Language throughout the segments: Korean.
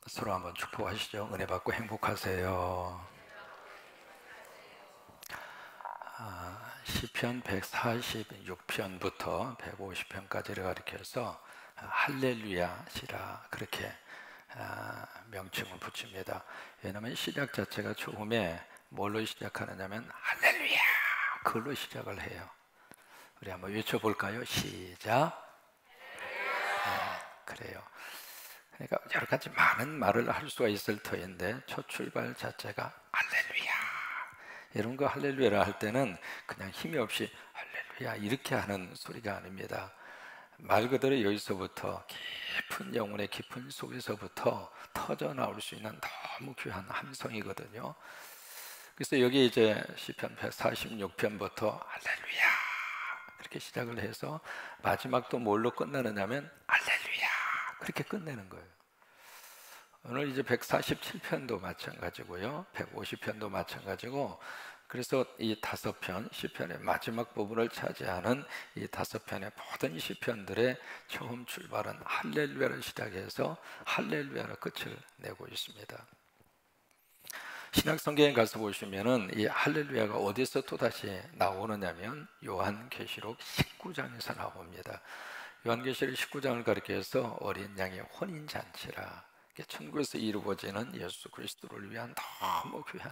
서로 한번 축복하시죠. 은혜 받고 행복하세요. 시편 146편부터 150편까지를 가리켜서 할렐루야 시라 그렇게 명칭을 붙입니다. 왜냐하면 시작 자체가 처음에 뭘로 시작하느냐면 할렐루야 그걸로 시작을 해요. 우리 한번 외쳐볼까요? 시작. 그래요. 그러니까 여러 가지 많은 말을 할 수가 있을 터인데 첫 출발 자체가 할렐루야. 이런 거 할렐루야를 할 때는 그냥 힘이 없이 할렐루야 이렇게 하는 소리가 아닙니다. 말 그대로 여기서부터 깊은 영혼의 깊은 속에서부터 터져 나올 수 있는 너무 귀한 함성이거든요. 그래서 여기 이제 시편 146편부터 할렐루야 그렇게 시작을 해서 마지막도 뭘로 끝나느냐면 할렐루야 그렇게 끝내는 거예요. 오늘 이제 147편도 마찬가지고요. 150편도 마찬가지고 그래서 이 5편 시편의 마지막 부분을 차지하는 이 5편의 모든 시편들의 처음 출발은 할렐루야를 시작해서 할렐루야로 끝을 내고 있습니다. 신약성경에 가서 보시면은 이 할렐루야가 어디서 또다시 나오느냐면 요한계시록 19장에서 나옵니다. 요한계시록 19장을 가리켜서 어린 양의 혼인잔치라 천국에서 이루어지는 예수 그리스도를 위한 너무 귀한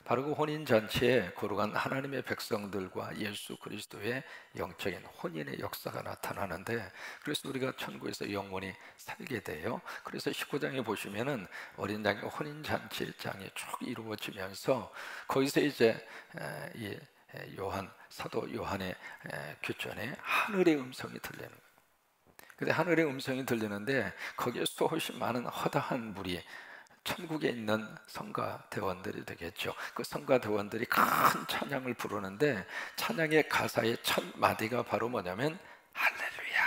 바로 그 혼인잔치에 거룩한 하나님의 백성들과 예수 그리스도의 영적인 혼인의 역사가 나타나는데 그래서 우리가 천국에서 영원히 살게 돼요. 그래서 19장에 보시면은 어린 양의 혼인잔치장이 쭉 이루어지면서 거기서 이제 이 사도 요한의 규전에 하늘의 음성이 들리는 거예요. 근데 하늘의 음성이 들리는데 거기에 수없이 많은 허다한 무리 천국에 있는 성가대원들이 되겠죠. 그 성가대원들이 큰 찬양을 부르는데 찬양의 가사의 첫 마디가 바로 뭐냐면 할렐루야.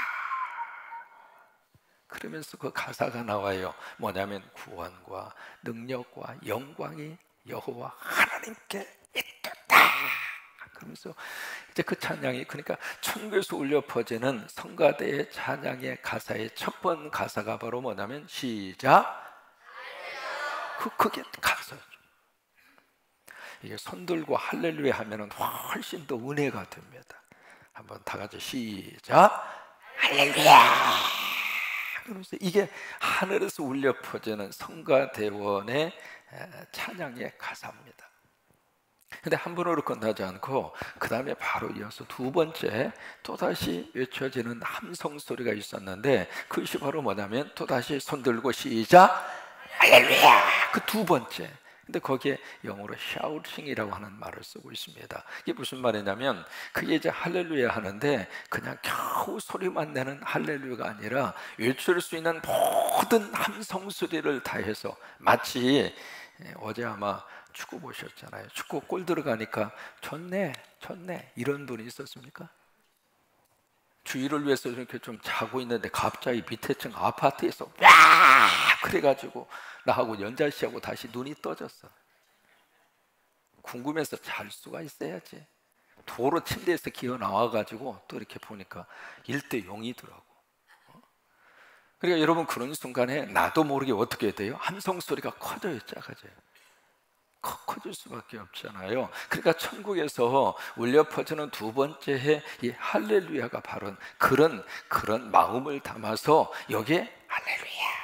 그러면서 그 가사가 나와요. 뭐냐면 구원과 능력과 영광이 여호와 하나님께 있도다. 그러면서 이제 그 찬양이 그러니까 천국에서 울려 퍼지는 성가대의 찬양의 가사의 첫 번 가사가 바로 뭐냐면 시작. 그게 가사죠. 이게 손들고 할렐루야 하면은 훨씬 더 은혜가 됩니다. 한번 다 같이 시작. 할렐루야. 그러면서 이게 하늘에서 울려 퍼지는 성가대원의 찬양의 가사입니다. 근데 한 번으로 끝나지 않고 그 다음에 바로 이어서 두 번째 또다시 외쳐지는 함성 소리가 있었는데 그것이 바로 뭐냐면 또다시 손들고 시작 할렐루야 그 두 번째. 근데 거기에 영어로 샤우팅이라고 하는 말을 쓰고 있습니다. 이게 무슨 말이냐면 그게 이제 할렐루야 하는데 그냥 겨우 소리만 내는 할렐루야가 아니라 외칠 수 있는 모든 함성 소리를 다해서 마치 어제 아마 축구 보셨잖아요. 축구 골 들어가니까 좋네 이런 분이 있었습니까? 주의를 위해서 이렇게 좀 자고 있는데 갑자기 밑에 층 아파트에서 와 그래가지고 나하고 연자 씨하고 다시 눈이 떠졌어. 궁금해서 잘 수가 있어야지. 도로 침대에서 기어 나와가지고 또 이렇게 보니까 1대 0이더라고. 그러니까 여러분 그런 순간에 나도 모르게 어떻게 돼요? 함성 소리가 커져요, 작아져요. 커질 수밖에 없잖아요. 그러니까 천국에서 울려 퍼지는 두 번째 해 이 할렐루야가 바로 그런 마음을 담아서 여기에 할렐루야.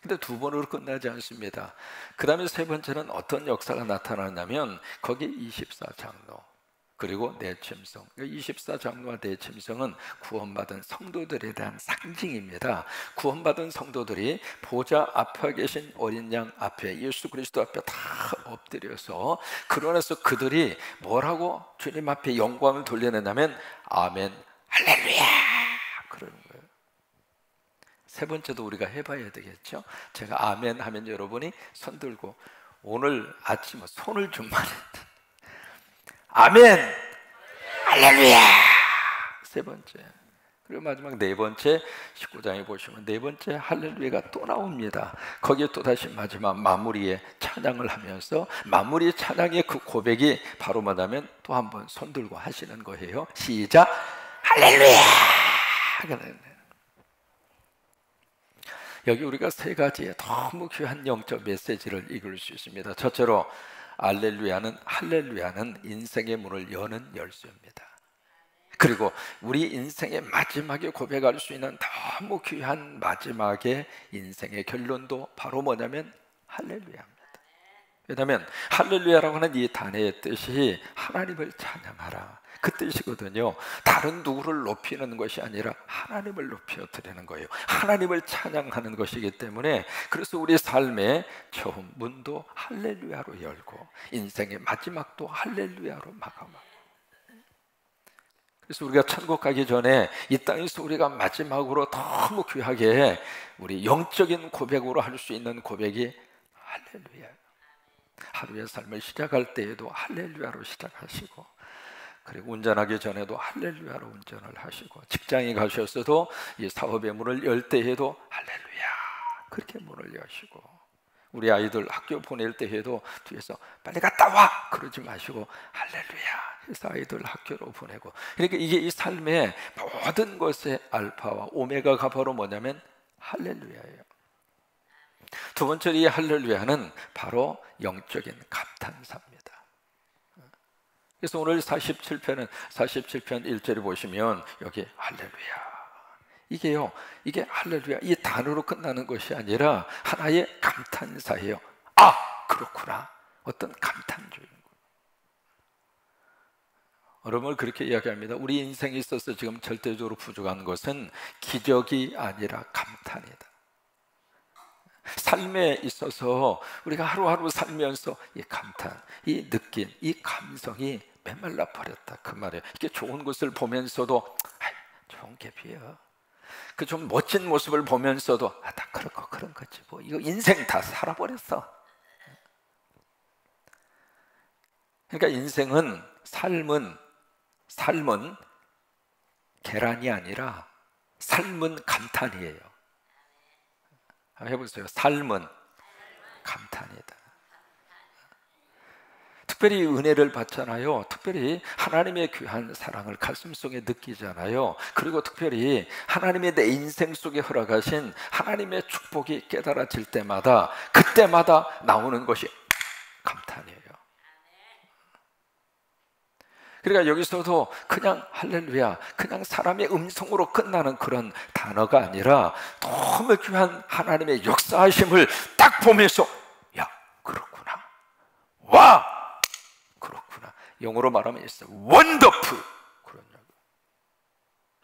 근데 두 번으로 끝나지 않습니다. 그 다음에 세 번째는 어떤 역사가 나타나냐면 거기 24장로 그리고 내침성. 24장로와 내침성은 구원받은 성도들에 대한 상징입니다. 구원받은 성도들이 보좌 앞에 계신 어린 양 앞에 예수 그리스도 앞에 다 엎드려서 그러면서 그들이 뭐라고 주님 앞에 영광을 돌려내냐면 아멘 할렐루야 그러는 거예요. 세 번째도 우리가 해봐야 되겠죠. 제가 아멘 하면 여러분이 손 들고 오늘 아침에 손을 좀만 아멘 할렐루야 세 번째. 그리고 마지막 네 번째 19장에 보시면 네 번째 할렐루야가 또 나옵니다. 거기에 또다시 마지막 마무리에 찬양을 하면서 마무리 찬양의 그 고백이 바로 뭐냐면 또 한 번 손 들고 하시는 거예요. 시작 할렐루야. 여기 우리가 세 가지의 너무 귀한 영적 메시지를 읽을 수 있습니다. 첫째로 할렐루야는 인생의 문을 여는 열쇠입니다. 그리고 우리 인생의 마지막에 고백할 수 있는 너무 귀한 마지막의 인생의 결론도 바로 뭐냐면 할렐루야입니다. 왜냐하면 할렐루야라고 하는 이 단어의 뜻이 하나님을 찬양하라, 그 뜻이거든요. 다른 누구를 높이는 것이 아니라 하나님을 높여드리는 거예요. 하나님을 찬양하는 것이기 때문에, 그래서 우리 삶의 처음 문도 할렐루야로 열고 인생의 마지막도 할렐루야로 마감하고, 그래서 우리가 천국 가기 전에 이 땅에서 우리가 마지막으로 너무 귀하게 우리 영적인 고백으로 할 수 있는 고백이 할렐루야예요. 하루의 삶을 시작할 때에도 할렐루야로 시작하시고, 그리고 운전하기 전에도 할렐루야로 운전을 하시고, 직장에 가셨어도 이 사업의 문을 열 때에도 할렐루야 그렇게 문을 여시고, 우리 아이들 학교 보낼 때에도 뒤에서 빨리 갔다 와 그러지 마시고 할렐루야 해서 아이들 학교로 보내고, 그러니까 이게 이 삶의 모든 것의 알파와 오메가가 바로 뭐냐면 할렐루야예요. 두 번째, 이 할렐루야는 바로 영적인 감탄사입니다. 그래서 오늘 47편 1절에 보시면 여기 할렐루야, 이게 할렐루야 이 단어로 끝나는 것이 아니라 하나의 감탄사예요. 아, 그렇구나. 어떤 감탄주의. 여러분 그렇게 이야기합니다. 우리 인생에 있어서 지금 절대적으로 부족한 것은 기적이 아니라 감탄이다. 삶에 있어서 우리가 하루하루 살면서 이 감탄, 이 느낌, 이 감성이 메말라 버렸다 그 말이에요. 이게 좋은 것을 보면서도 좋은 게 그 좀 멋진 모습을 보면서도 다 그런 거지 뭐, 이거 인생 다 살아버렸어. 그러니까 인생은 삶은 계란이 아니라 삶은 감탄이에요. 해보세요. 삶은 감탄이다. 특별히 은혜를 받잖아요. 특별히 하나님의 귀한 사랑을 가슴속에 느끼잖아요. 그리고 특별히 하나님의 내 인생 속에 허락하신 하나님의 축복이 깨달아질 때마다, 그때마다 나오는 것이 감탄이에요. 그러니까 여기서도 그냥 할렐루야, 그냥 사람의 음성으로 끝나는 그런 단어가 아니라 너무 귀한 하나님의 역사하심을 딱 보면서 야, 그렇구나. 와, 그렇구나. 영어로 말하면 있어. 원더풀. 그런 얘기.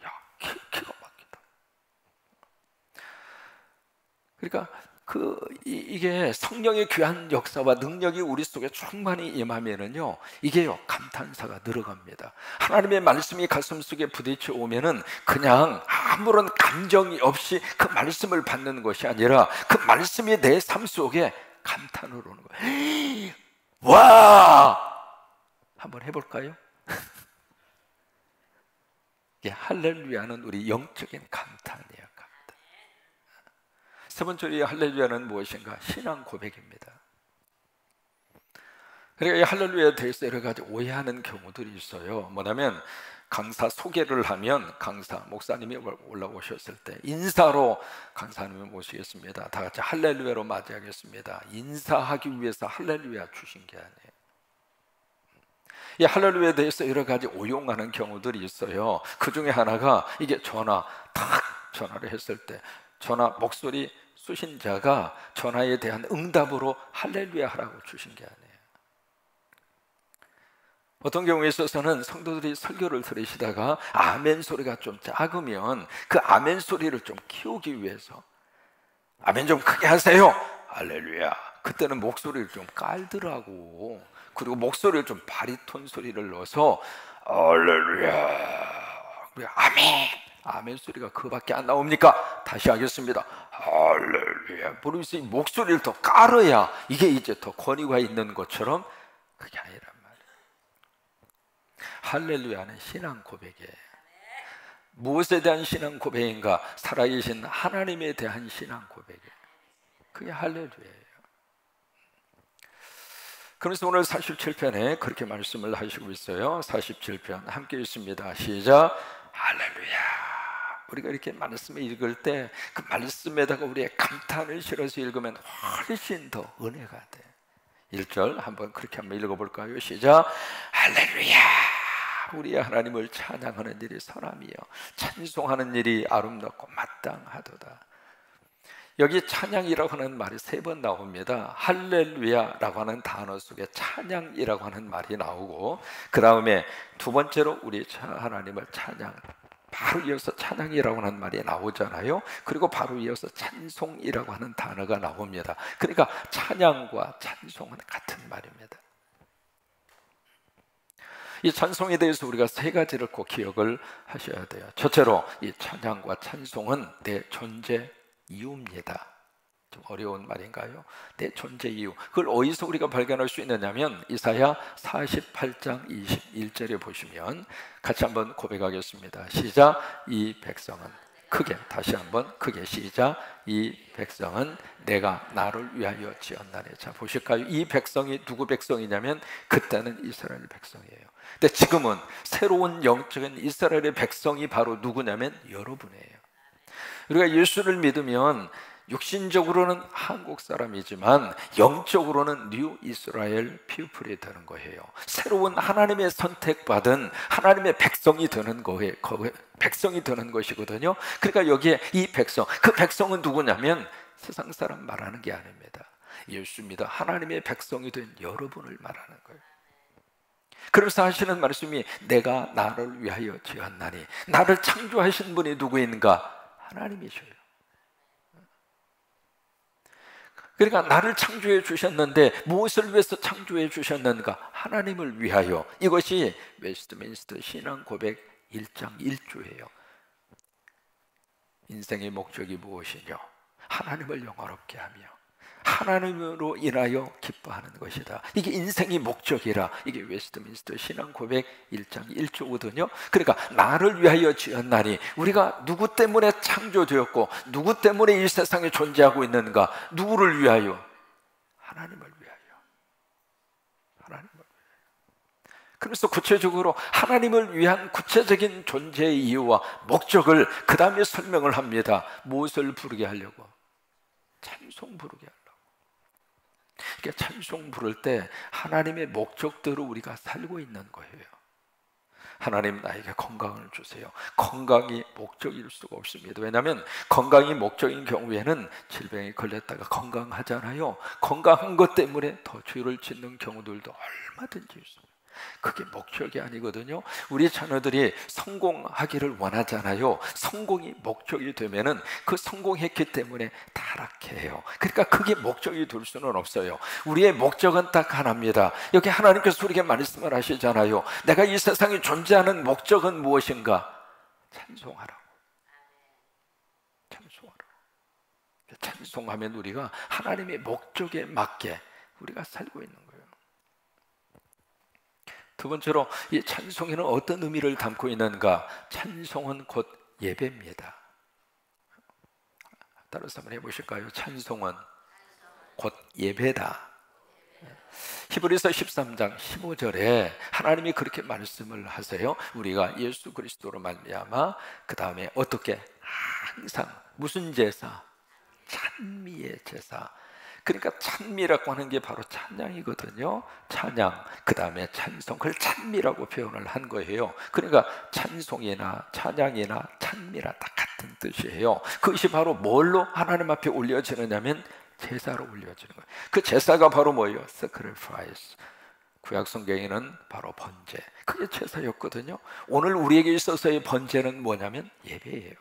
야, 기가 막히다. 그러니까 이게 성령의 귀한 역사와 능력이 우리 속에 충만히 임하면은요, 이게요 감탄사가 늘어갑니다. 하나님의 말씀이 가슴 속에 부딪혀 오면은 그냥 아무런 감정이 없이 그 말씀을 받는 것이 아니라 그 말씀이 내 삶 속에 감탄으로 오는 거예요. 와! 한번 해볼까요? 이게 할렐루야는 우리 영적인 감탄이에요. 세 번째, 할렐루야는 무엇인가? 신앙 고백입니다. 그러니까 이 할렐루야에 대해서 여러 가지 오해하는 경우들이 있어요. 뭐냐면 강사 소개를 하면 강사 목사님이 올라오셨을 때 인사로 강사님을 모시겠습니다. 다 같이 할렐루야로 맞이하겠습니다. 인사하기 위해서 할렐루야 주신 게 아니에요. 이 할렐루야에 대해서 여러 가지 오용하는 경우들이 있어요. 그 중에 하나가 이게 전화를 했을 때 전화 목소리 수신자가 전화에 대한 응답으로 할렐루야 하라고 주신 게 아니에요. 어떤 경우에 있어서는 성도들이 설교를 들으시다가 아멘 소리가 좀 작으면 그 아멘 소리를 좀 키우기 위해서 아멘 좀 크게 하세요. 할렐루야. 그때는 목소리를 좀 깔더라고. 그리고 목소리를 좀 바리톤 소리를 넣어서 할렐루야. 아멘. 아멘 소리가 그거밖에 안 나옵니까? 다시 하겠습니다. 할렐루야. 모르겠어요. 목소리를 더 깔아야 이게 이제 더 권위가 있는 것처럼 그게 아니란 말이에요. 할렐루야는 신앙 고백이에요. 무엇에 대한 신앙 고백인가? 살아계신 하나님에 대한 신앙 고백이에요. 그게 할렐루야예요. 그래서 오늘 47편에 그렇게 말씀을 하시고 있어요. 47편 함께 읽습니다. 시작. 할렐루야. 우리가 이렇게 말씀을 읽을 때 그 말씀에다가 우리의 감탄을 실어서 읽으면 훨씬 더 은혜가 돼. 1절 한번 그렇게 한번 읽어볼까요? 시작. 할렐루야. 우리의 하나님을 찬양하는 일이 선함이요 찬송하는 일이 아름답고 마땅하도다. 여기 찬양이라고 하는 말이 3번 나옵니다. 할렐루야라고 하는 단어 속에 찬양이라고 하는 말이 나오고, 그 다음에 두 번째로 우리 하나님을 찬양, 바로 이어서 찬양이라고 하는 말이 나오잖아요. 그리고 바로 이어서 찬송이라고 하는 단어가 나옵니다. 그러니까 찬양과 찬송은 같은 말입니다. 이 찬송에 대해서 우리가 3가지를 꼭 기억을 하셔야 돼요. 첫째로 이 찬양과 찬송은 내 존재 이유입니다. 좀 어려운 말인가요? 내 존재 이유. 그걸 어디서 우리가 발견할 수 있느냐면 이사야 48장 21절에 보시면 같이 한번 고백하겠습니다. 시작. 이 백성은 크게, 다시 한번 크게 시작. 이 백성은 내가 나를 위하여 지었나니. 자, 보실까요? 이 백성이 누구 백성이냐면 그때는 이스라엘 백성이에요. 근데 지금은 새로운 영적인 이스라엘의 백성이 바로 누구냐면 여러분이에요. 우리가 예수를 믿으면 육신적으로는 한국 사람이지만 영적으로는 뉴 이스라엘 피플이 되는 거예요. 새로운 하나님의 선택받은 하나님의 백성이 되는 거예요. 백성이 되는 것이거든요. 그러니까 여기에 이 백성, 그 백성은 누구냐면 세상 사람 말하는 게 아닙니다. 예수 믿어 하나님의 백성이 된 여러분을 말하는 거예요. 그래서 하시는 말씀이 내가 나를 위하여 지었나니, 나를 창조하신 분이 누구인가? 하나님이셔요. 그러니까 나를 창조해 주셨는데 무엇을 위해서 창조해 주셨는가? 하나님을 위하여. 이것이 웨스트민스터 신앙 고백 1장 1조예요. 인생의 목적이 무엇이냐? 하나님을 영화롭게 하며 하나님으로 인하여 기뻐하는 것이다. 이게 인생의 목적이라. 이게 웨스트민스터 신앙 고백 1장 1조거든요. 그러니까 나를 위하여 지었나니, 우리가 누구 때문에 창조되었고 누구 때문에 이 세상에 존재하고 있는가? 누구를 위하여? 하나님을 위하여. 하나님을 위하여. 그래서 구체적으로 하나님을 위한 구체적인 존재의 이유와 목적을 그 다음에 설명을 합니다. 무엇을 부르게 하려고? 찬송 부르게 하려고. 그러니까 찬송 부를 때 하나님의 목적대로 우리가 살고 있는 거예요. 하나님 나에게 건강을 주세요. 건강이 목적일 수가 없습니다. 왜냐하면 건강이 목적인 경우에는 질병에 걸렸다가 건강하잖아요. 건강한 것 때문에 더 죄를 짓는 경우들도 얼마든지 있습니다. 그게 목적이 아니거든요. 우리 자녀들이 성공하기를 원하잖아요. 성공이 목적이 되면은 그 성공했기 때문에 타락해요. 그러니까 그게 목적이 될 수는 없어요. 우리의 목적은 딱 하나입니다. 여기 하나님께서 우리에게 말씀을 하시잖아요. 내가 이 세상에 존재하는 목적은 무엇인가? 찬송하라고. 찬송하라고. 찬송하면 우리가 하나님의 목적에 맞게 우리가 살고 있는 거예요. 두 번째로 이 찬송에는 어떤 의미를 담고 있는가? 찬송은 곧 예배입니다. 따라서 한번 해보실까요? 찬송은 곧 예배다. 히브리서 13장 15절에 하나님이 그렇게 말씀을 하세요. 우리가 예수 그리스도로 말미암아 그 다음에 어떻게 항상 무슨 제사? 찬미의 제사. 그러니까 찬미라고 하는 게 바로 찬양이거든요. 찬양, 그 다음에 찬송, 그걸 찬미라고 표현을 한 거예요. 그러니까 찬송이나 찬양이나 찬미나 다 같은 뜻이에요. 그것이 바로 뭘로 하나님 앞에 올려지느냐면 제사로 올려지는 거예요. 그 제사가 바로 뭐예요? sacrifice. 구약 성경에는 바로 번제. 그게 제사였거든요. 오늘 우리에게 있어서의 번제는 뭐냐면 예배예요.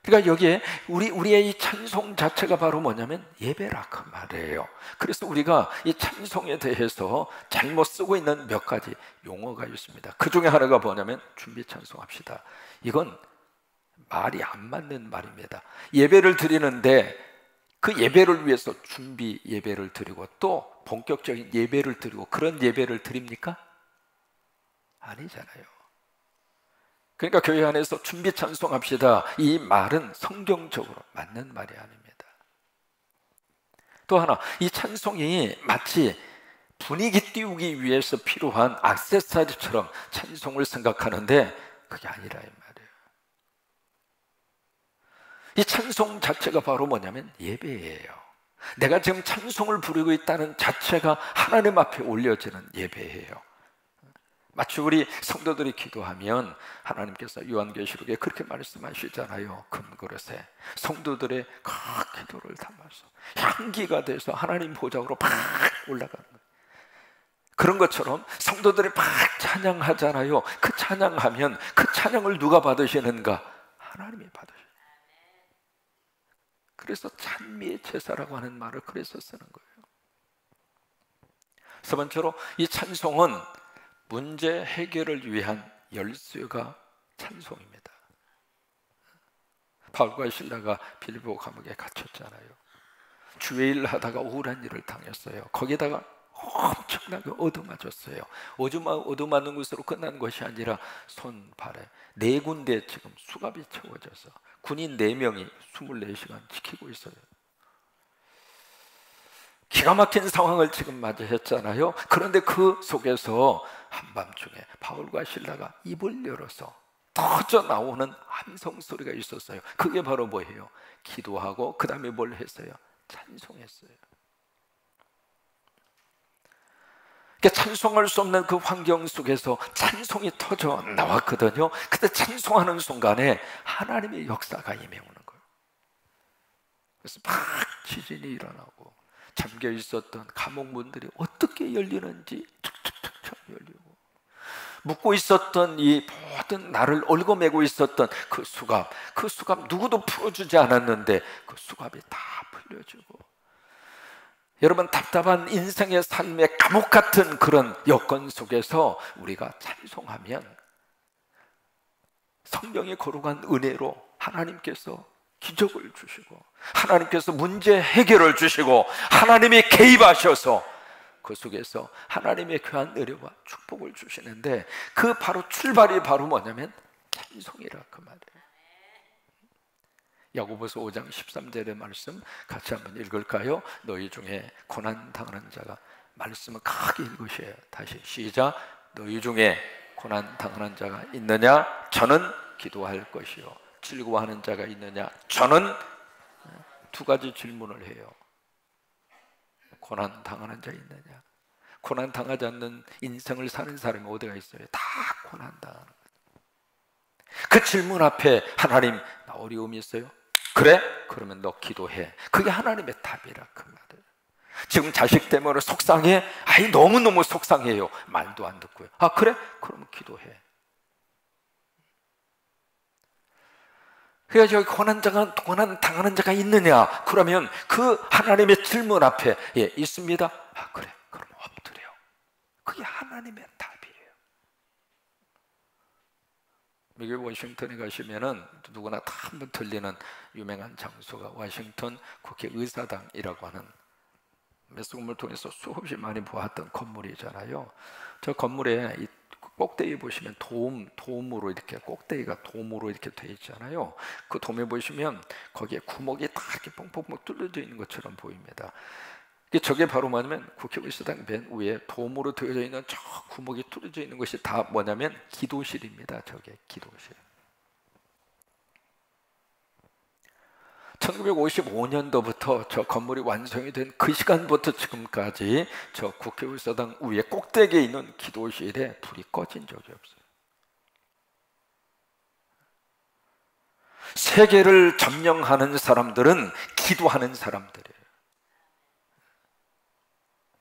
그러니까 여기에 우리의 이 찬송 자체가 바로 뭐냐면 예배라 그 말이에요. 그래서 우리가 이 찬송에 대해서 잘못 쓰고 있는 몇 가지 용어가 있습니다. 그 중에 하나가 뭐냐면 준비 찬송합시다. 이건 말이 안 맞는 말입니다. 예배를 드리는데 그 예배를 위해서 준비 예배를 드리고 또 본격적인 예배를 드리고 그런 예배를 드립니까? 아니잖아요. 그러니까 교회 안에서 준비 찬송합시다. 이 말은 성경적으로 맞는 말이 아닙니다. 또 하나, 이 찬송이 마치 분위기 띄우기 위해서 필요한 액세서리처럼 찬송을 생각하는데 그게 아니라 이 말이에요. 이 찬송 자체가 바로 뭐냐면 예배예요. 내가 지금 찬송을 부르고 있다는 자체가 하나님 앞에 올려지는 예배예요. 마치 우리 성도들이 기도하면 하나님께서 요한계시록에 그렇게 말씀하시잖아요. 금그릇에 성도들의 그 기도를 담아서 향기가 돼서 하나님 보좌로 팍 올라가는 거예요. 그런 것처럼 성도들이 막 찬양하잖아요. 그 찬양하면 그 찬양을 누가 받으시는가? 하나님이 받으셔요. 그래서 찬미의 제사라고 하는 말을 그래서 쓰는 거예요. 세 번째로 이 찬송은 문제 해결을 위한 열쇠가 찬송입니다. 바울과 실라가 빌립보 감옥에 갇혔잖아요. 주의 일을 하다가 우울한 일을 당했어요. 거기다가 엄청나게 얻어맞았어요. 얻어맞는 것으로 끝난 것이 아니라 손, 발에 4군데 지금 수갑이 채워져서 군인 4명이 24시간 지키고 있어요. 기가 막힌 상황을 지금 맞이했잖아요. 그런데 그 속에서 한밤중에 바울과 실라가 입을 열어서 터져 나오는 함성 소리가 있었어요. 그게 바로 뭐예요? 기도하고 그 다음에 뭘 했어요? 찬송했어요. 찬송할 수 없는 그 환경 속에서 찬송이 터져 나왔거든요. 그때 찬송하는 순간에 하나님의 역사가 임해오는 거예요. 그래서 막 지진이 일어나고 잠겨 있었던 감옥 문들이 어떻게 열리는지 툭툭툭 열리고, 묶고 있었던 이 모든 나를 얽어매고 있었던 그 수갑 누구도 풀어주지 않았는데 그 수갑이 다 풀려지고, 여러분 답답한 인생의 삶의 감옥 같은 그런 여건 속에서 우리가 찬송하면 성령이 거룩한 은혜로 하나님께서 기적을 주시고 하나님께서 문제 해결을 주시고 하나님이 개입하셔서 그 속에서 하나님의 귀한 은혜와 축복을 주시는데, 그 바로 출발이 바로 뭐냐면 찬송이라 그 말이에요. 야고보서 5장 13절의 말씀 같이 한번 읽을까요? 너희 중에 고난 당하는 자가, 말씀을 크게 읽으셔요. 다시 시작. 너희 중에 고난 당하는 자가 있느냐? 저는 기도할 것이요. 즐거워하는 자가 있느냐? 저는, 2가지 질문을 해요. 고난 당하는 자 있느냐? 고난 당하지 않는 인생을 사는 사람이 어디가 있어요? 다 고난 당하는 거예요. 그 질문 앞에 하나님, 나 어려움이 있어요? 그래? 그러면 너 기도해. 그게 하나님의 답이라 그 말이에요. 지금 자식 때문에 속상해? 아이 너무너무 속상해요. 말도 안 듣고요. 아 그래? 그러면 기도해. 그래서 여기 고난 당하는 자가 있느냐? 그러면 그 하나님의 질문 앞에 있습니다. 아 그래? 그럼 엎드려. 그게 하나님의 답이에요. 미국 워싱턴에 가시면은 누구나 다 한번 들리는 유명한 장소가 워싱턴 국회의사당이라고 하는, 매스컴을 통해서 수없이 많이 보았던 건물이잖아요. 저 건물에 이 꼭대기 보시면 돔으로 이렇게, 꼭대기가 돔으로 이렇게 돼 있잖아요. 그 돔에 보시면 거기에 구멍이 다 이렇게 뻥뻥뻥 뚫려져 있는 것처럼 보입니다. 저게 바로 뭐냐면 국회의사당 맨 위에 돔으로 되어져 있는 저 구멍이 뚫어져 있는 것이 다 뭐냐면 기도실입니다. 저게 기도실. 1955년도부터 저 건물이 완성이 된 그 시간부터 지금까지 저 국회의사당 위에 꼭대기에 있는 기도실에 불이 꺼진 적이 없어요. 세계를 점령하는 사람들은 기도하는 사람들이에요.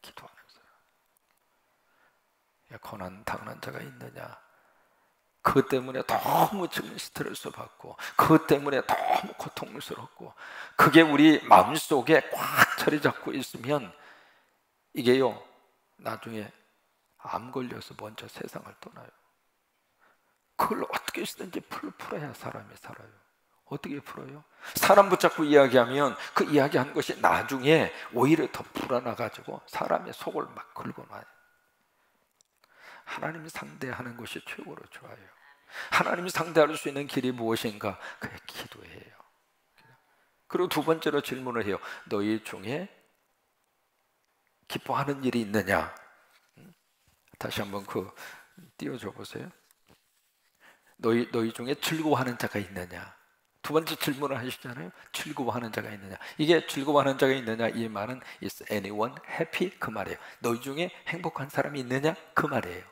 기도하는 사람. 고난 당하는 자가 있느냐? 그것 때문에 너무 지금 스트레스 받고, 그것 때문에 너무 고통스럽고, 그게 우리 마음속에 꽉 자리 잡고 있으면 이게요 나중에 암 걸려서 먼저 세상을 떠나요. 그걸 어떻게 쓰든지 풀어야 사람이 살아요. 어떻게 풀어요? 사람 붙잡고 이야기하면 그 이야기한 것이 나중에 오히려 더 불안해가지고 사람의 속을 막 긁어놔요. 하나님이 상대하는 것이 최고로 좋아요. 하나님이 상대할 수 있는 길이 무엇인가? 그게 기도예요. 그리고 2번째로 질문을 해요. 너희 중에 기뻐하는 일이 있느냐? 다시 한번 띄워줘 보세요. 너희 중에 즐거워하는 자가 있느냐? 두 번째 질문을 하시잖아요. 즐거워하는 자가 있느냐? 이게 즐거워하는 자가 있느냐, 이 말은 is anyone happy, 그 말이에요. 너희 중에 행복한 사람이 있느냐, 그 말이에요.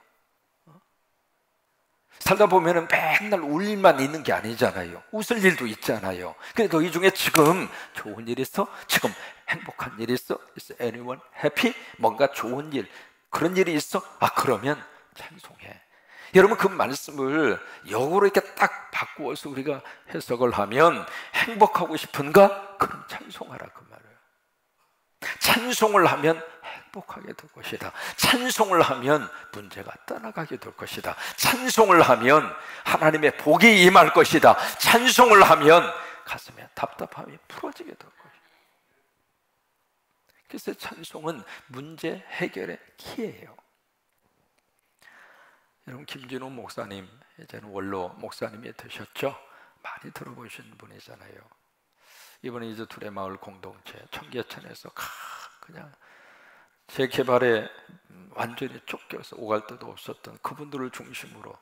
살다 보면은 맨날 울 일만 있는 게 아니잖아요. 웃을 일도 있잖아요. 근데 너희 중에 지금 좋은 일 있어? 지금 행복한 일 있어? Is anyone happy? 뭔가 좋은 일, 그런 일이 있어? 그러면 찬송해. 여러분, 그 말씀을 역으로 이렇게 딱 바꾸어서 우리가 해석을 하면, 행복하고 싶은가? 그럼 찬송하라, 그 말이에요. 찬송을 하면 행복하게 될 것이다. 찬송을 하면 문제가 떠나가게 될 것이다. 찬송을 하면 하나님의 복이 임할 것이다. 찬송을 하면 가슴에 답답함이 풀어지게 될 것이다. 그래서 찬송은 문제 해결의 키예요. 여러분, 김진호 목사님, 이제는 원로 목사님이 되셨죠? 많이 들어보신 분이잖아요. 이번에 이제 둘의 마을 공동체 청계천에서 그냥 재개발에 완전히 쫓겨서 오갈 데도 없었던 그분들을 중심으로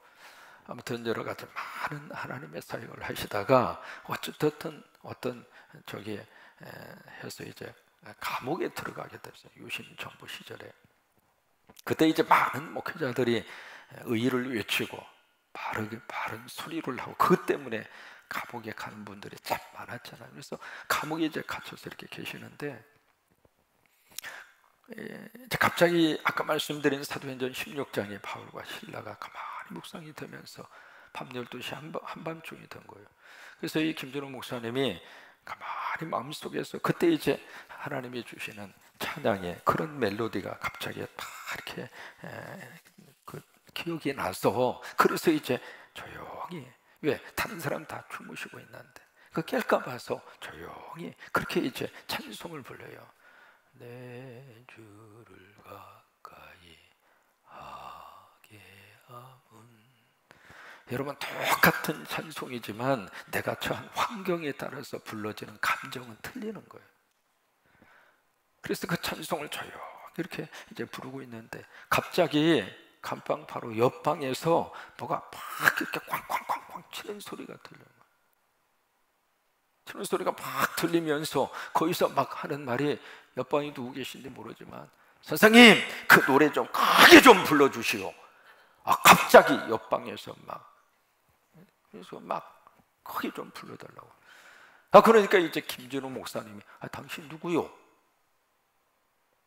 아무튼 여러 가지 많은 하나님의 사역을 하시다가 어쨌든 어떤 해서 이제 감옥에 들어가게 됐어요. 유신 정부 시절에. 그때 이제 많은 목회자들이 의의를 외치고 바른 소리를 하고, 그것 때문에 감옥에 가는 분들이 참 많았잖아요. 그래서 감옥에 이제 갇혀서 이렇게 계시는데, 이제 갑자기 아까 말씀드린 사도행전 16장에 바울과 실라가 가만히 묵상이 되면서 밤 12시 한밤중이 된 거예요. 그래서 이 김준호 목사님이 가만히 마음속에서 그때 이제 하나님이 주시는 찬양의 그런 멜로디가 갑자기 다 이렇게 그 기억이 나서, 그래서 이제 조용히, 왜 다른 사람 다 주무시고 있는데 그 깰까 봐서 조용히 그렇게 이제 찬송을 불러요. 내 주를 가까이 하게 하면. 여러분, 똑같은 찬송이지만 내가 처한 환경에 따라서 불러지는 감정은 틀리는 거예요. 그래서 그 찬송을 조용히 이렇게 이제 부르고 있는데, 갑자기 감방 바로 옆방에서 뭐가 막 이렇게 쾅쾅쾅쾅 치는 소리가 들려요. 치는 소리가 막 들리면서 거기서 막 하는 말이, 옆방에 누구 계신지 모르지만, 선생님 그 노래 좀 크게 좀 불러주시오. 갑자기 옆방에서 그래서 막 크게 좀 불러달라고. 그러니까 이제 김진호 목사님이 당신 누구요?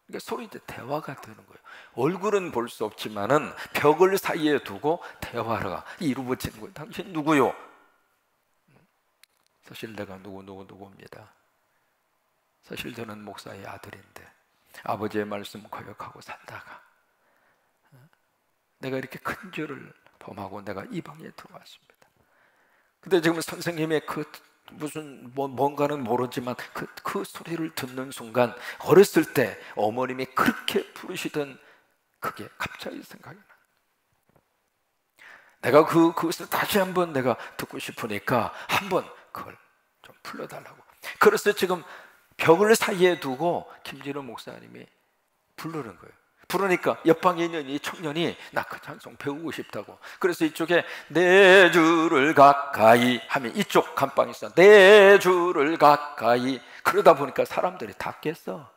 그러니까 서로 이제 대화가 되는 거예요. 얼굴은 볼 수 없지만은 벽을 사이에 두고 대화가 이루어지는 거예요. 당신 누구요? 사실 내가 누구입니다. 사실 저는 목사의 아들인데 아버지의 말씀 거역하고 살다가 내가 이렇게 큰 죄를 범하고 내가 이 방에 들어왔습니다. 근데 지금 선생님의 그 무슨 뭔가는 모르지만 그 소리를 듣는 순간, 어렸을 때 어머님이 그렇게 부르시던 그게 갑자기 생각이 나. 내가 그것을 다시 한번 내가 듣고 싶으니까 한번 그걸 좀 불러달라고. 그래서 지금 벽을 사이에 두고 김진호 목사님이 부르는 거예요. 부르니까 옆방에 있는 이 청년이 나 그 찬송 배우고 싶다고. 그래서 이쪽에 내 주를 가까이 하면 이쪽 감방에 있어. 내 주를 가까이. 그러다 보니까 사람들이 다 깼어.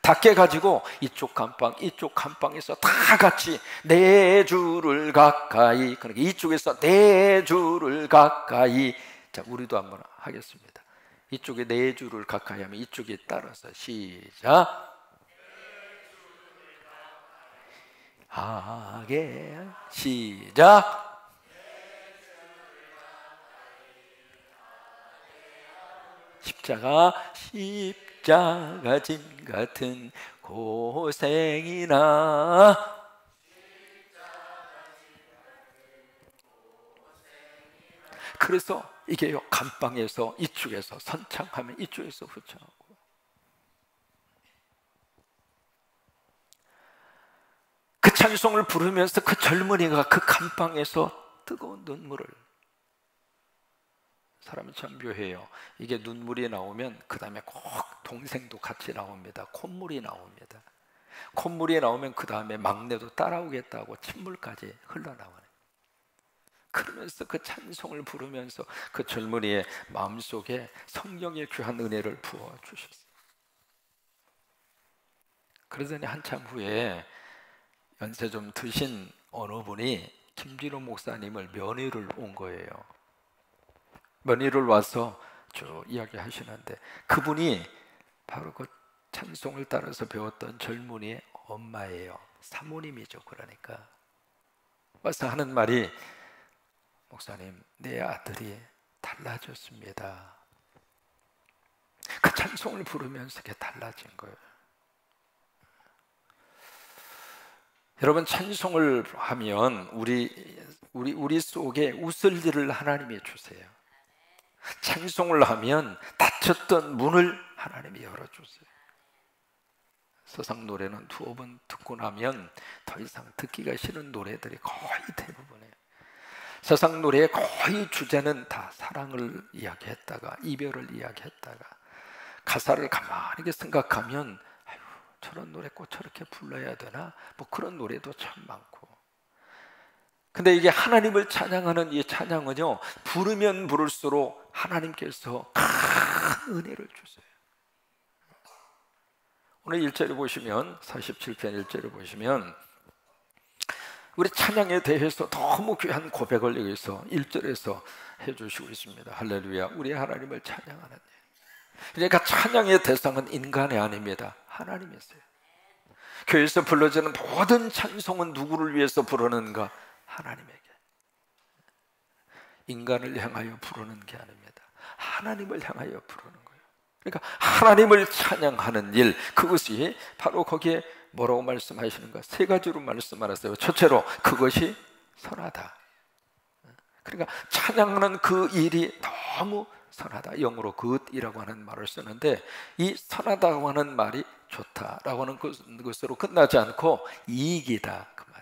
다 깨가지고 이쪽 감방에서 다 같이 내 주를 가까이. 그러니까 이쪽에서 내 주를 가까이. 자, 우리도 한번 하겠습니다. 이쪽에 내 주를 가까이 하면 이쪽에 따라서 시작. 하게. 시작. 십자가 짐 같은 고생이나. 그래서 이게요, 감방에서 이쪽에서 선창하면 이쪽에서 후창하고. 그 찬송을 부르면서 그 젊은이가 그 감방에서 뜨거운 눈물을, 사람이 참 묘해요. 이게 눈물이 나오면 그 다음에 꼭 동생도 같이 나옵니다. 콧물이 나옵니다. 콧물이 나오면 그 다음에 막내도 따라오겠다고 침물까지 흘러나와요. 그러면서 그 찬송을 부르면서 그 젊은이의 마음속에 성령의 귀한 은혜를 부어주셨어요. 그러더니 한참 후에 연세 좀 드신 어느 분이 김진호 목사님을 면회를 온 거예요. 면회를 와서 쭉 이야기하시는데 그분이 바로 그 찬송을 따라서 배웠던 젊은이의 엄마예요. 사모님이죠. 그러니까 와서 하는 말이, 목사님, 내 아들이 달라졌습니다. 그 찬송을 부르면서 그게 달라진 거예요. 여러분, 찬송을 하면 우리 속에 웃을 일을 하나님이 주세요. 찬송을 하면 닫혔던 문을 하나님이 열어주세요. 세상 노래는 두어 번 듣고 나면 더 이상 듣기가 싫은 노래들이 거의 대부분이에요. 세상 노래의 거의 주제는 다 사랑을 이야기했다가 이별을 이야기했다가, 가사를 가만히 생각하면 아유, 저런 노래 꼭 저렇게 불러야 되나? 뭐 그런 노래도 참 많고. 근데 이게 하나님을 찬양하는 이 찬양은요, 부르면 부를수록 하나님께서 큰 은혜를 주세요. 오늘 1절에 보시면, 47편 1절에 보시면 우리 찬양에 대해서 너무 귀한 고백을 여기서 1절에서 해주시고 있습니다. 할렐루야, 우리 하나님을 찬양하는 일. 그러니까 찬양의 대상은 인간이 아닙니다. 하나님이세요. 교회에서 불러지는 모든 찬송은 누구를 위해서 부르는가? 하나님에게. 인간을 향하여 부르는 게 아닙니다. 하나님을 향하여 부르는 거예요. 그러니까 하나님을 찬양하는 일, 그것이 바로 거기에 뭐라고 말씀하시는가? 세 가지로 말씀하셨어요. 첫째로, 그것이 선하다. 그러니까 찬양하는 그 일이 너무 선하다. 영어로 good이라고 하는 말을 쓰는데, 이 선하다고 하는 말이 좋다라고 하는 것으로 끝나지 않고 이익이다, 그 말이에요.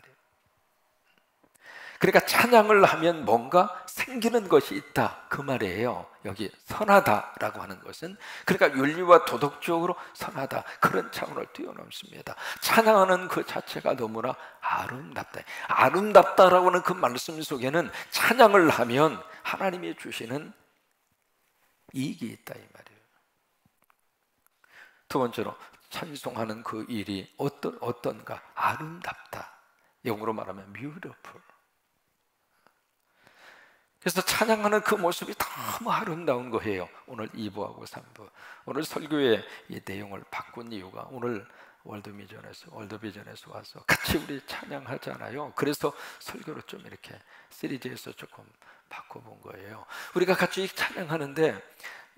그러니까 찬양을 하면 뭔가 생기는 것이 있다, 그 말이에요. 여기 선하다라고 하는 것은, 그러니까 윤리와 도덕적으로 선하다, 그런 차원을 뛰어넘습니다. 찬양하는 그 자체가 너무나 아름답다. 아름답다라고 하는 그 말씀 속에는 찬양을 하면 하나님이 주시는 이익이 있다, 이 말이에요. 두 번째로, 찬송하는 그 일이 어떤가? 아름답다. 영어로 말하면 beautiful. 그래서 찬양하는 그 모습이 너무 아름다운 거예요. 오늘 2부하고 3부, 오늘 설교의 이 내용을 바꾼 이유가, 오늘 월드비전에서 와서 같이 우리 찬양하잖아요. 그래서 설교를 좀 이렇게 시리즈에서 조금 바꿔본 거예요. 우리가 같이 찬양하는데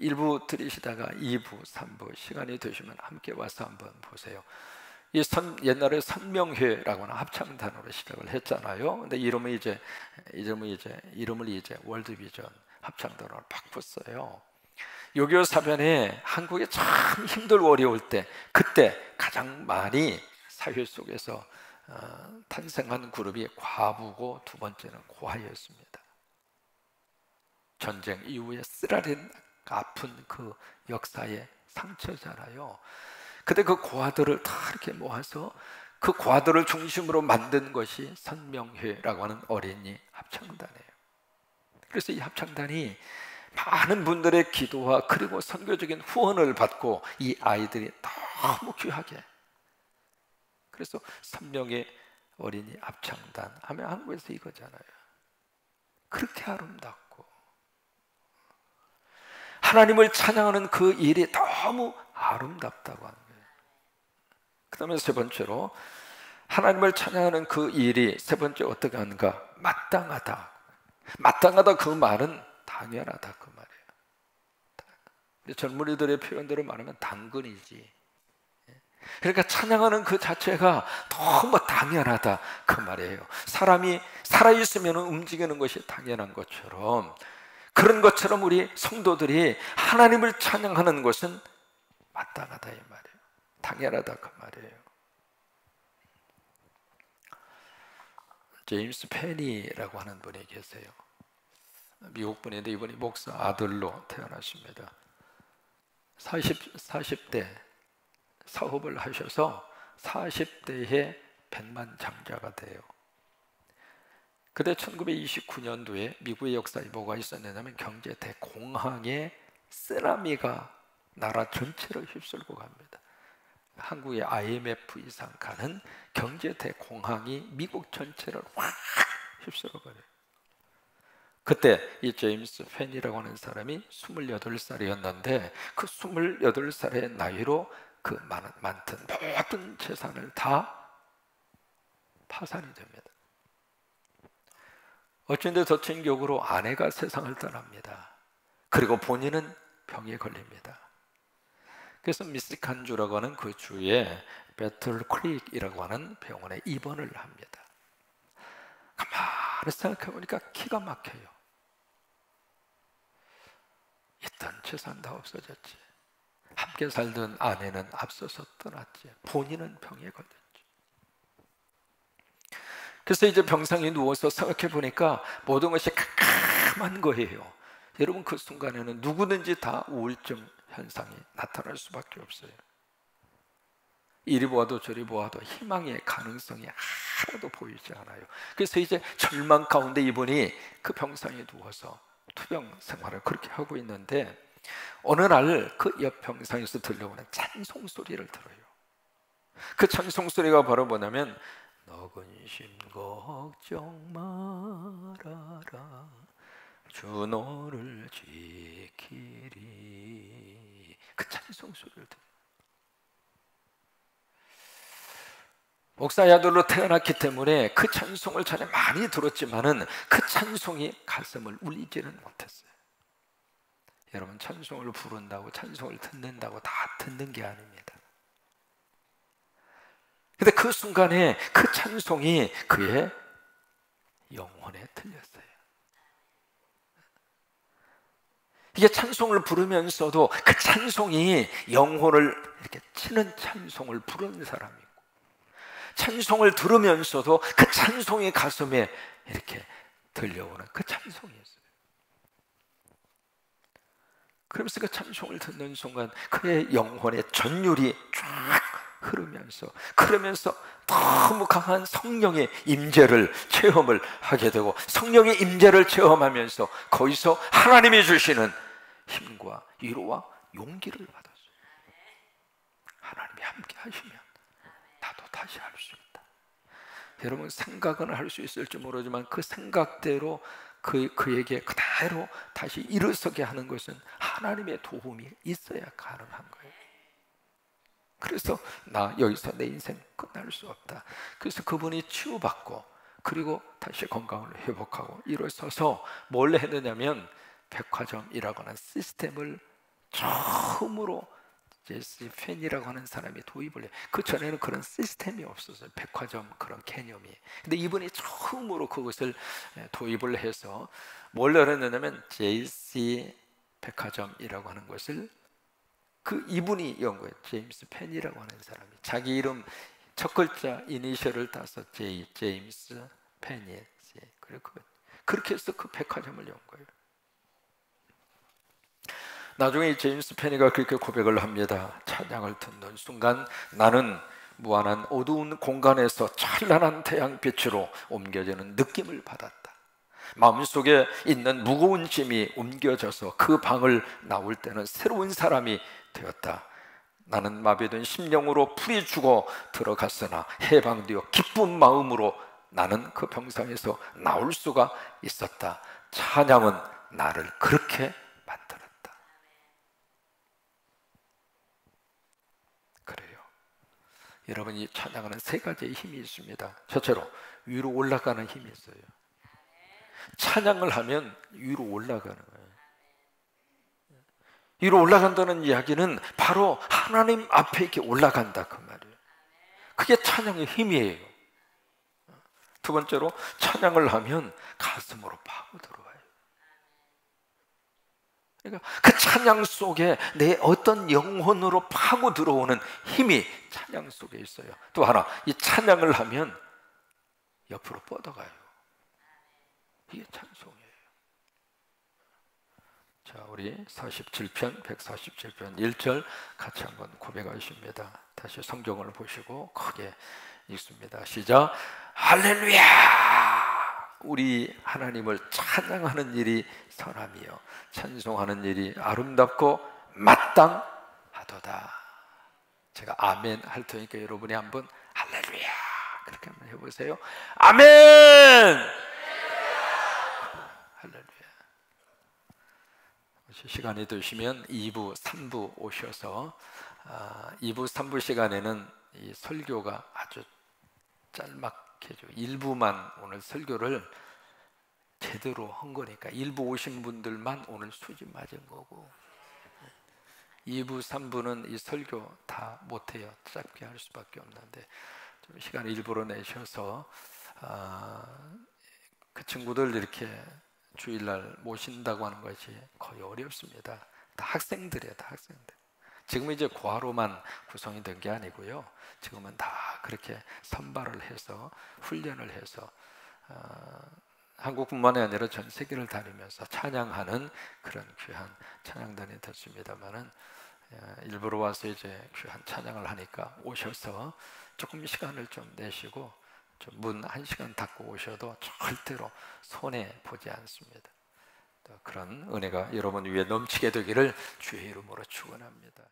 1부 들으시다가 2부, 3부 시간이 되시면 함께 와서 한번 보세요. 옛날에 선명회라고 하는 합창단으로 시작을 했잖아요. 근데 이름을 이제 월드비전 합창단으로 바꿨어요. 6.25 사변에 한국에 참 힘들고 어려울 때, 그때 가장 많이 사회 속에서 탄생한 그룹이 과부고, 두 번째는 고아였습니다. 전쟁 이후에 쓰라린 아픈 그 역사의 상처잖아요. 그때 그 고아들을 다 이렇게 모아서 그 고아들을 중심으로 만든 것이 선명회라고 하는 어린이 합창단이에요. 그래서 이 합창단이 많은 분들의 기도와 그리고 선교적인 후원을 받고 이 아이들이 너무 귀하게, 그래서 선명의 어린이 합창단 하면 한국에서 이거잖아요. 그렇게 아름답고 하나님을 찬양하는 그 일이 너무 아름답다고 하는 거예요. 그 다음에 세 번째로, 하나님을 찬양하는 그 일이 세 번째 어떻게 하는가? 마땅하다. 마땅하다, 그 말은 당연하다, 그 말이에요. 젊은이들의 표현대로 말하면 당근이지. 그러니까 찬양하는 그 자체가 너무 당연하다, 그 말이에요. 사람이 살아있으면 움직이는 것이 당연한 것처럼, 그런 것처럼 우리 성도들이 하나님을 찬양하는 것은 마땅하다, 이 말이에요. 당연하다, 그 말이에요. 제임스 페니라고 하는 분이 계세요. 미국 분인데 이분이 목사 아들로 태어났습니다. 40대 사업을 하셔서 40대에 백만장자가 돼요. 그때 1929년도에 미국의 역사에 뭐가 있었냐면 경제 대공황에 쓰나미가 나라 전체를 휩쓸고 갑니다. 한국의 IMF 이상 가는 경제 대공황이 미국 전체를 확 휩쓸어 버려요. 그때 이 제임스 펜이라고 하는 사람이 28살이었는데 그 28살의 나이로 그 많던 모든 재산을 다 파산이 됩니다. 어쩐데 더 충격으로 아내가 세상을 떠납니다. 그리고 본인은 병에 걸립니다. 그래서 미시간주라고 하는 그 주에 배틀 크릭이라고 하는 병원에 입원을 합니다. 가만히 생각해 보니까 기가 막혀요. 있던 재산 다 없어졌지. 함께 살던 아내는 앞서서 떠났지. 본인은 병에 걸렸지. 그래서 이제 병상에 누워서 생각해 보니까 모든 것이 캄캄한 거예요. 여러분, 그 순간에는 누구든지 다 우울증 현상이 나타날 수밖에 없어요. 이리 보아도 저리 보아도 희망의 가능성이 하나도 보이지 않아요. 그래서 이제 절망 가운데 이분이 그 병상에 누워서 투병 생활을 그렇게 하고 있는데 어느 날 그 옆 병상에서 들려오는 찬송 소리를 들어요. 그 찬송 소리가 바로 뭐냐면 너 근심 걱정 말아라 주 너를 지키리. 그 찬송 소리를 들어요. 목사의 아들로 태어났기 때문에 그 찬송을 전에 많이 들었지만은 그 찬송이 가슴을 울리지는 못했어요. 여러분, 찬송을 부른다고 찬송을 듣는다고 다 듣는 게 아닙니다. 근데 그 순간에 그 찬송이 그의 영혼에 들렸어요. 이게 찬송을 부르면서도 그 찬송이 영혼을 이렇게 치는 찬송을 부르는 사람이고, 찬송을 들으면서도 그 찬송이 가슴에 이렇게 들려오는 그 찬송이었어요. 그러면서 그 찬송을 듣는 순간 그의 영혼의 전율이 쫙 흐르면서, 그러면서 너무 강한 성령의 임재를 체험을 하게 되고, 성령의 임재를 체험하면서 거기서 하나님이 주시는 힘과 위로와 용기를 받았어요. 하나님이 함께 하시면 나도 다시 할 수 있다. 여러분, 생각은 할 수 있을지 모르지만 그 생각대로 그에게 그대로 다시 일어서게 하는 것은 하나님의 도움이 있어야 가능한 거예요. 그래서 나 여기서 내 인생 끝날 수 없다. 그래서 그분이 치유받고 그리고 다시 건강을 회복하고 일어서서 뭘 했느냐면 백화점이라고 하는 시스템을 처음으로 제시 펜이라고 하는 사람이 도입을 해요. 그 전에는 그런 시스템이 없었어요. 백화점 그런 개념이. 근데 이분이 처음으로 그것을 도입을 해서 뭘 했느냐면 JC 백화점이라고 하는 것을 그 이분이 연구해요. 제임스 펜이라고 하는 사람이 자기 이름 첫 글자 이니셜을 따서 제임스 펜이. 그렇게 해서 그 백화점을 연구해요. 나중에 제임스 펜이가 그렇게 고백을 합니다. 찬양을 듣는 순간 나는 무한한 어두운 공간에서 찬란한 태양빛으로 옮겨지는 느낌을 받았다. 마음속에 있는 무거운 짐이 옮겨져서 그 방을 나올 때는 새로운 사람이 되었다. 나는 마비된 심령으로 풀이 죽어 들어갔으나 해방되어 기쁜 마음으로 나는 그 병상에서 나올 수가 있었다. 찬양은 나를 그렇게 만들었다. 그래요. 여러분, 이 찬양하는 세 가지의 힘이 있습니다. 첫째로 위로 올라가는 힘이 있어요. 찬양을 하면 위로 올라가는 거예요. 위로 올라간다는 이야기는 바로 하나님 앞에 이렇게 올라간다 그 말이에요. 그게 찬양의 힘이에요. 두 번째로 찬양을 하면 가슴으로 파고 들어와요. 그러니까 그 찬양 속에 내 어떤 영혼으로 파고 들어오는 힘이 찬양 속에 있어요. 또 하나, 이 찬양을 하면 옆으로 뻗어가요. 이게 찬송이에요. 자, 우리 47편 147편 1절 같이 한번 고백하십니다. 다시 성경을 보시고 크게 읽습니다. 시작. 할렐루야 우리 하나님을 찬양하는 일이 선함이요 찬송하는 일이 아름답고 마땅하도다. 제가 아멘 할 테니까 여러분이 한번 할렐루야 그렇게 한번 해보세요. 아멘. 할렐루야. 시간이 되시면 2부, 3부 오셔서 2부, 3부 시간에는 이 설교가 아주 짤막해져. 1부만 오늘 설교를 제대로 한 거니까 1부 오신 분들만 오늘 수집 맞은 거고 2부, 3부는 이 설교 다 못해요. 짧게 할 수밖에 없는데 좀 시간 일부러 내셔서 그 친구들 이렇게 주일날 모신다고 하는 것이 거의 어렵습니다. 다 학생들이에요. 다 학생들. 지금 이제 고아로만 구성이 된 게 아니고요. 지금은 다 그렇게 선발을 해서 훈련을 해서 한국뿐만이 아니라 전 세계를 다니면서 찬양하는 그런 귀한 찬양단이 됐습니다만은 일부러 와서 이제 귀한 찬양을 하니까 오셔서 조금 시간을 좀 내시고 문 1시간 닫고 오셔도 절대로 손해 보지 않습니다. 그런 은혜가 여러분 위에 넘치게 되기를 주의 이름으로 축원합니다.